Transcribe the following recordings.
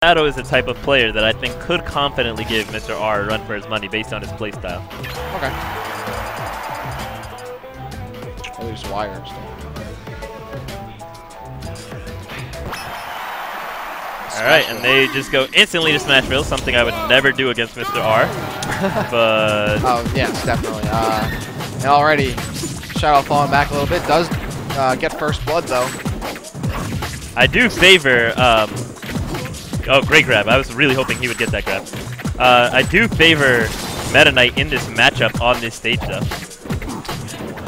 Shadow is the type of player that I think could confidently give Mr. R a run for his money based on his playstyle. Okay. Oh, there's wires. Alright, and they just go instantly to Smashville, something I would never do against Mr. R. But... Oh, yes, definitely. And already, Shadow falling back a little bit. Does get first blood, though. I do favor... oh, great grab. I was really hoping he would get that grab. I do favor Meta Knight in this matchup on this stage, though.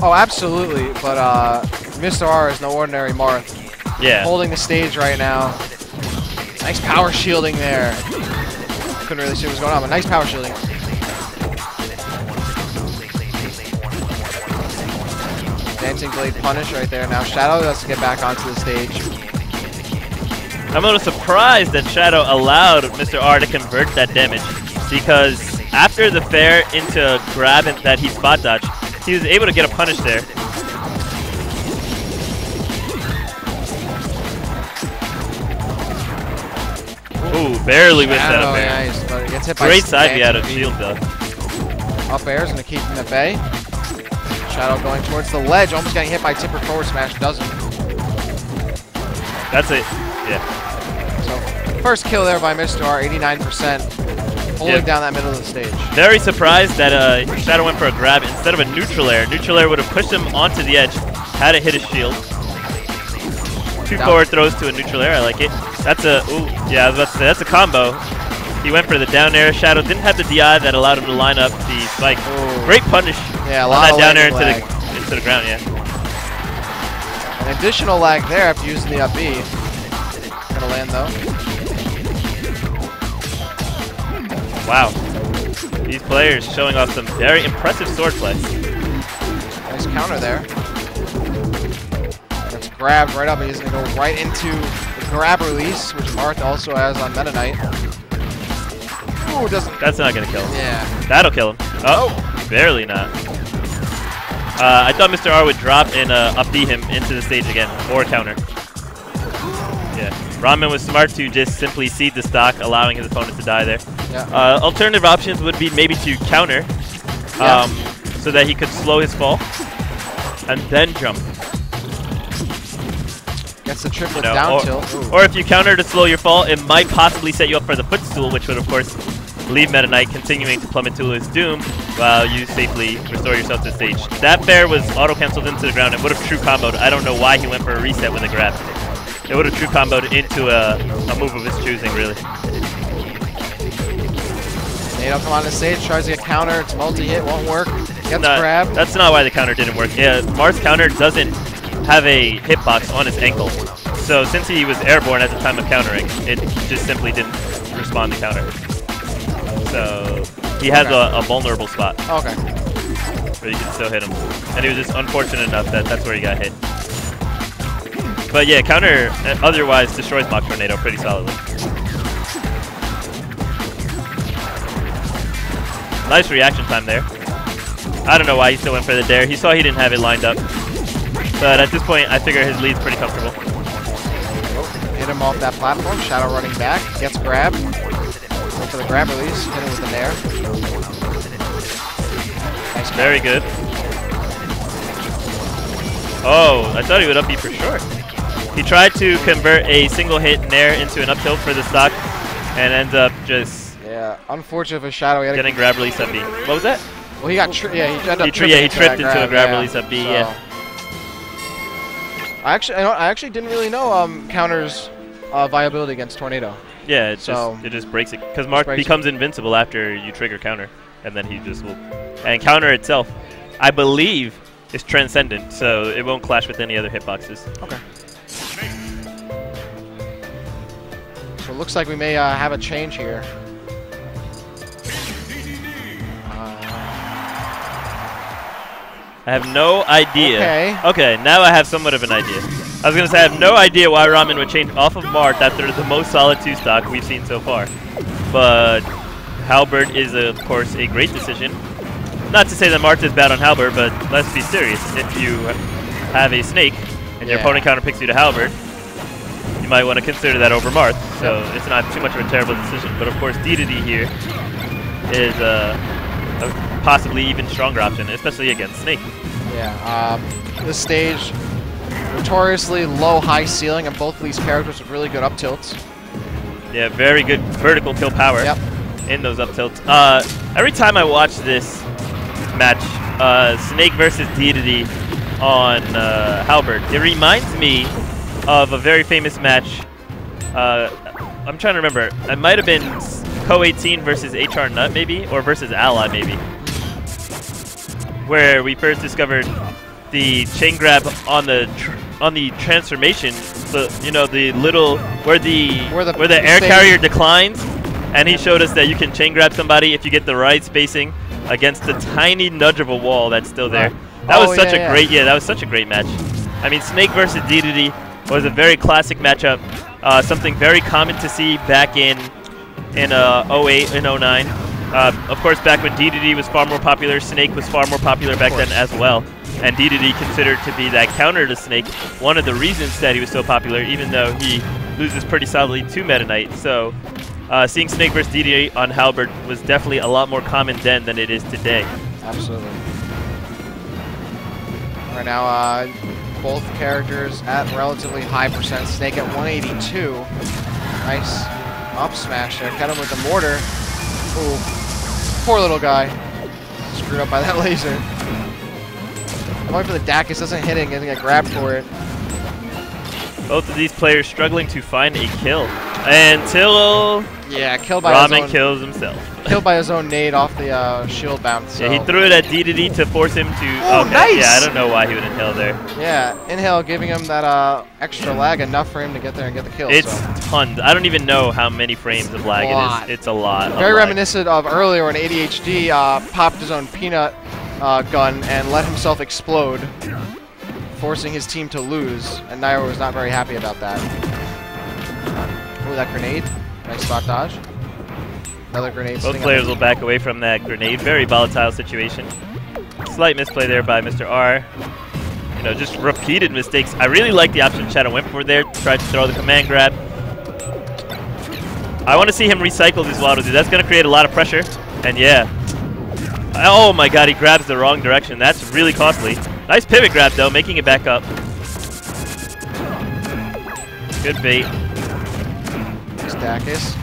Oh, absolutely. But Mr. R is no ordinary Marth. Yeah. Holding the stage right now. Nice power shielding there. Couldn't really see what was going on, but nice power shielding. Dancing Blade punish right there. Now Shadow has to get back onto the stage. I'm a little surprised that Shadow allowed Mr. R to convert that damage, because after the fair into grab that he spot dodged, he was able to get a punish there. Ooh, barely missed that up air. Nice, but it gets hit by great side V out of shield though. Up air is going to keep him at bay. Shadow going towards the ledge, almost getting hit by tipper forward smash, doesn't. That's it, yeah. So, first kill there by Mr. R, 89%, holding down that middle of the stage. Very surprised that Shadow went for a grab instead of a neutral air. Neutral air would have pushed him onto the edge, had it hit his shield. Two forward throws to a neutral air, I like it. That's a, ooh, yeah, I was about to say, that's a combo. He went for the down air. Shadow didn't have the DI that allowed him to line up the spike. Ooh. Great punish. Yeah, a on lot that of down air lag. into the ground, yeah. An additional lag there after using the up B. Gonna land though. Wow. These players showing off some very impressive sword play. Nice counter there. That's grabbed right up. He's gonna go right into the grab release, which Marth also has on Meta Knight. Ooh, doesn't. That's not gonna kill him. Yeah. That'll kill him. Oh, barely not. I thought Mr. R would drop and up B him into the stage again, or counter. Yeah. Ramen was smart to just simply cede the stock, allowing his opponent to die there. Yeah. Alternative options would be maybe to counter, so that he could slow his fall, and then jump. Gets the triplet down tilt. Or if you counter to slow your fall, it might possibly set you up for the footstool, which would, of course, leave Meta Knight continuing to plummet to his doom while you safely restore yourself to the stage. That fair was auto-cancelled into the ground. It would have true comboed. I don't know why he went for a reset with a grab. It would have true comboed into a move of his choosing, really. Nato come on the stage, tries to get counter. It's multi-hit, won't work. Gets grab. That's not why the counter didn't work. Yeah, Marth's counter doesn't have a hitbox on his ankle. So since he was airborne at the time of countering, it just simply didn't respond to counter. So he has a vulnerable spot. Okay. Where you can still hit him. And he was just unfortunate enough that that's where he got hit. But yeah, counter otherwise destroys Mach Tornado pretty solidly. Nice reaction time there. I don't know why he still went for the dare. He saw he didn't have it lined up. But at this point, I figure his lead's pretty comfortable. Hit him off that platform. Shadow running back. Gets grabbed. Go for the grab release. Hit him with the nair. Nice. Very good. Oh, I thought he would up B for sure. He tried to convert a single hit nair into an up tilt for the stock and ends up just unfortunate for Shadow. He had getting grab release up B. What was that? Well, he got he ended up he tripped into a grab release up B. So. Yeah. I actually didn't really know counter's viability against Tornado. Yeah, it just breaks it because Marth becomes invincible after you trigger counter, and then he just will. And counter itself, I believe, is transcendent, so it won't clash with any other hitboxes. Okay. So it looks like we may have a change here. I have no idea. Okay, now I have somewhat of an idea. I was going to say I have no idea why Ramen would change off of Marth after the most solid 2-stock we've seen so far. But Halberd is, of course, a great decision. Not to say that Marth is bad on Halberd, but let's be serious. If you have a snake and your opponent counter picks you to Halberd, you might want to consider that over Marth. So it's not too much of a terrible decision. But of course, DDD here is a possibly even stronger option, especially against Snake. Yeah, this stage, notoriously low, high ceiling, and both of these characters with really good up tilts. Yeah, very good vertical kill power in those up tilts. Every time I watch this match, Snake versus DDD on Halberd, it reminds me of a very famous match. I'm trying to remember. It might have been Co-18 versus HR Nut, maybe, or versus Ally, maybe, where we first discovered the chain grab on the transformation. You know, the little where the air carrier declines, and he showed us that you can chain grab somebody if you get the right spacing against the tiny nudge of a wall that's still there. That was such a great, that was such a great match. I mean, Snake versus DDD was a very classic matchup, something very common to see back in 08 and 09. Of course, back when DDD was far more popular, Snake was far more popular back then as well. And DDD considered to be that counter to Snake, one of the reasons that he was so popular, even though he loses pretty solidly to Meta Knight. So seeing Snake versus DDD on Halberd was definitely a lot more common then than it is today. Absolutely. Right now, both characters at relatively high percent. Snake at 182. Nice up smash there. Cut him with the mortar. Ooh, poor little guy. Screwed up by that laser. Going for the Dacus, doesn't hit it, and getting a grab for it. Both of these players struggling to find a kill until killed by Ramen kills himself. Killed by his own nade off the shield bounce. So. Yeah, he threw it at DDD to force him to. Oh, nice! Yeah, I don't know why he would inhale there. Yeah, inhale giving him that extra lag, enough for him to get there and get the kill. It's tons. I don't even know how many frames of lag it is. It's a lot. Very reminiscent of earlier when ADHD popped his own peanut gun and let himself explode, forcing his team to lose, and Nairo was not very happy about that. Ooh, that grenade. Nice spot dodge. Another grenade. Both players will back away from that grenade. Very volatile situation. Slight misplay there by Mr. R. You know, just repeated mistakes. I really like the option Shadow went for there. Tried to throw the command grab. I want to see him recycle this Waddle Doo. That's going to create a lot of pressure. And yeah. Oh my god, he grabs the wrong direction. That's really costly. Nice pivot grab though, making it back up. Good bait. Nice Dacus.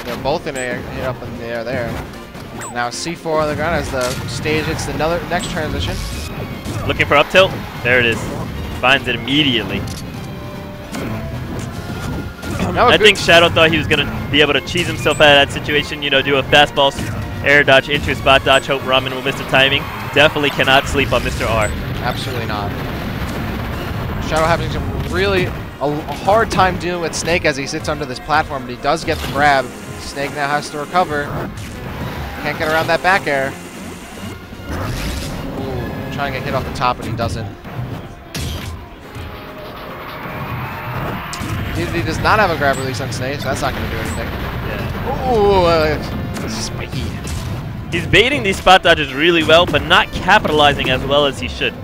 They're both going to hit up in the air there. Now C4 on the ground as the stage hits the next transition. Looking for up tilt. There it is. Finds it immediately. I think Shadow thought he was going to be able to cheese himself out of that situation, you know, do a fastball air dodge into a spot dodge, hope Ramen will miss the timing. Definitely cannot sleep on Mr. R. Absolutely not. Shadow having some really a hard time dealing with Snake as he sits under this platform, but he does get the grab. Snake now has to recover. Can't get around that back air. Ooh, trying to get hit off the top, but he doesn't. DDD does not have a grab release on Snake, so that's not going to do anything. Yeah. Ooh, spiky. He's baiting these spot dodges really well, but not capitalizing as well as he should.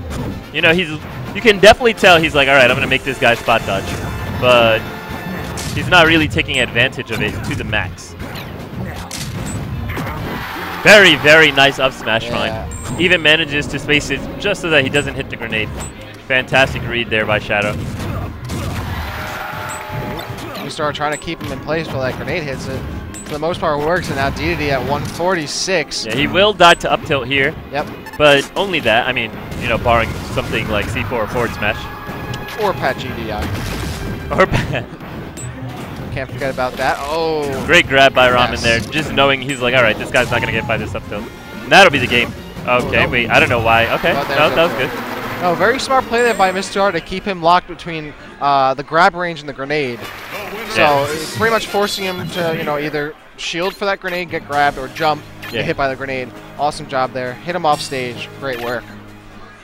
You know, you can definitely tell he's like, all right, I'm going to make this guy spot dodge. But he's not really taking advantage of it to the max. Very, very nice up smash find. Even manages to space it just so that he doesn't hit the grenade. Fantastic read there by Shadow. We start trying to keep him in place while that grenade hits it. For the most part, it works, and now DDD at 146. Yeah, he will die to up tilt here. Yep. But only that. I mean, you know, barring something like C4 or forward smash. Or Pat GDI. Or Pat. Can't forget about that. Oh. Great grab by Ramen there. Just knowing he's like, all right, this guy's not going to get by this up tilt. And that'll be the game. Okay, no. Wait, I don't know why. Okay, that was good. No, very smart play there by Mr. R to keep him locked between the grab range and the grenade. So it's pretty much forcing him to, you know, either shield for that grenade, get grabbed, or jump, get hit by the grenade. Awesome job there. Hit him off stage. Great work.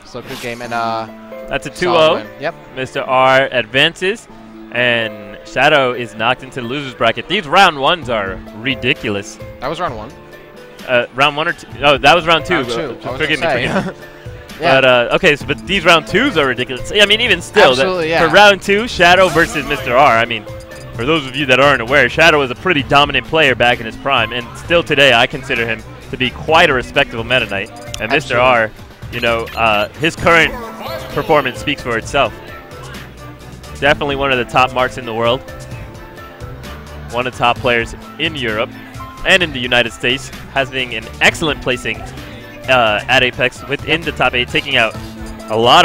So good game. And that's a 2-0. Yep. Mr. R advances, and Shadow is knocked into the loser's bracket. These round ones are ridiculous. That was round one. Round one or two? Oh, that was round two. Round two. Forgive me. Yeah, Yeah. But okay, so, but these round 2s are ridiculous. I mean, even still, Absolutely, yeah. for round 2, Shadow versus Mr. R. I mean, for those of you that aren't aware, Shadow was a pretty dominant player back in his prime, and still today, I consider him to be quite a respectable Meta Knight. And Mr. R, you know, his current performance speaks for itself. Definitely one of the top marks in the world. One of the top players in Europe and in the United States, having an excellent placing at Apex within the top 8, taking out a lot of